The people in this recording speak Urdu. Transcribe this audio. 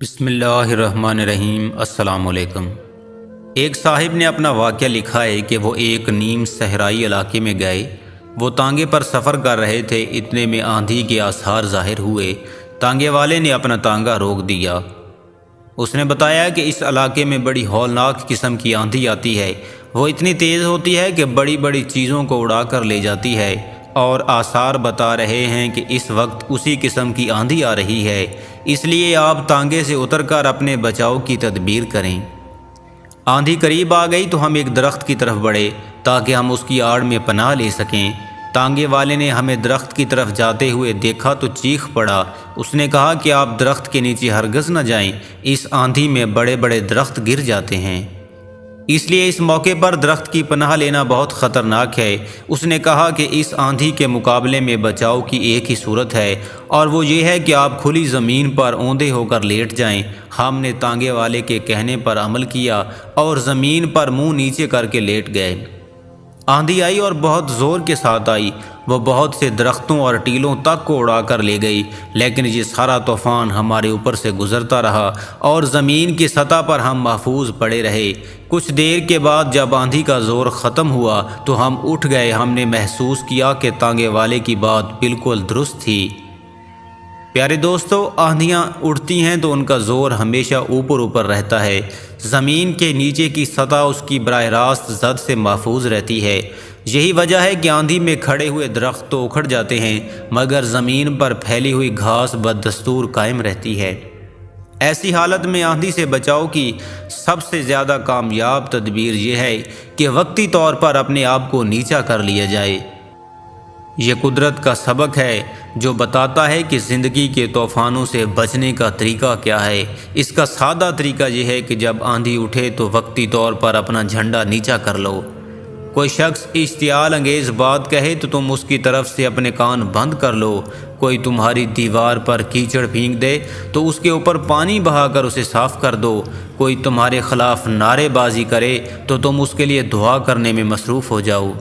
بسم اللہ الرحمن الرحیم۔ السلام علیکم۔ ایک صاحب نے اپنا واقعہ لکھا ہے کہ وہ ایک نیم صحرائی علاقے میں گئے۔ وہ تانگے پر سفر کر رہے تھے، اتنے میں آندھی کے آثار ظاہر ہوئے۔ تانگے والے نے اپنا تانگا روک دیا۔ اس نے بتایا کہ اس علاقے میں بڑی ہولناک قسم کی آندھی آتی ہے۔ وہ اتنی تیز ہوتی ہے کہ بڑی بڑی چیزوں کو اڑا کر لے جاتی ہے، اور آثار بتا رہے ہیں کہ اس وقت اسی قسم کی آندھی آ رہی ہے، اس لیے آپ تانگے سے اتر کر اپنے بچاؤ کی تدبیر کریں۔ آندھی قریب آ گئی تو ہم ایک درخت کی طرف بڑھے تاکہ ہم اس کی آڑ میں پناہ لے سکیں۔ تانگے والے نے ہمیں درخت کی طرف جاتے ہوئے دیکھا تو چیخ پڑا۔ اس نے کہا کہ آپ درخت کے نیچے ہرگز نہ جائیں، اس آندھی میں بڑے بڑے درخت گر جاتے ہیں، اس لیے اس موقع پر درخت کی پناہ لینا بہت خطرناک ہے۔ اس نے کہا کہ اس آندھی کے مقابلے میں بچاؤ کی ایک ہی صورت ہے، اور وہ یہ ہے کہ آپ کھلی زمین پر اوندے ہو کر لیٹ جائیں۔ ہم نے تانگے والے کے کہنے پر عمل کیا اور زمین پر منہ نیچے کر کے لیٹ گئے۔ آندھی آئی اور بہت زور کے ساتھ آئی۔ وہ بہت سے درختوں اور ٹیلوں تک کو اڑا کر لے گئی، لیکن یہ سارا طوفان ہمارے اوپر سے گزرتا رہا اور زمین کی سطح پر ہم محفوظ پڑے رہے۔ کچھ دیر کے بعد جب آندھی کا زور ختم ہوا تو ہم اٹھ گئے۔ ہم نے محسوس کیا کہ تانگے والے کی بات بالکل درست تھی۔ پیارے دوستو، آندھیاں اڑتی ہیں تو ان کا زور ہمیشہ اوپر رہتا ہے۔ زمین کے نیچے کی سطح اس کی براہ راست زد سے محفوظ رہتی ہے۔ یہی وجہ ہے کہ آندھی میں کھڑے ہوئے درخت تو اکھڑ جاتے ہیں، مگر زمین پر پھیلی ہوئی گھاس بدستور قائم رہتی ہے۔ ایسی حالت میں آندھی سے بچاؤ کی سب سے زیادہ کامیاب تدبیر یہ ہے کہ وقتی طور پر اپنے آپ کو نیچا کر لیا جائے۔ یہ قدرت کا سبق ہے جو بتاتا ہے کہ زندگی کے طوفانوں سے بچنے کا طریقہ کیا ہے۔ اس کا سادہ طریقہ یہ ہے کہ جب آندھی اٹھے تو وقتی طور پر اپنا جھنڈا نیچا کر لو۔ کوئی شخص اشتعال انگیز بات کہے تو تم اس کی طرف سے اپنے کان بند کر لو۔ کوئی تمہاری دیوار پر کیچڑ پھینک دے تو اس کے اوپر پانی بہا کر اسے صاف کر دو۔ کوئی تمہارے خلاف نعرے بازی کرے تو تم اس کے لیے دعا کرنے میں مصروف ہو جاؤ۔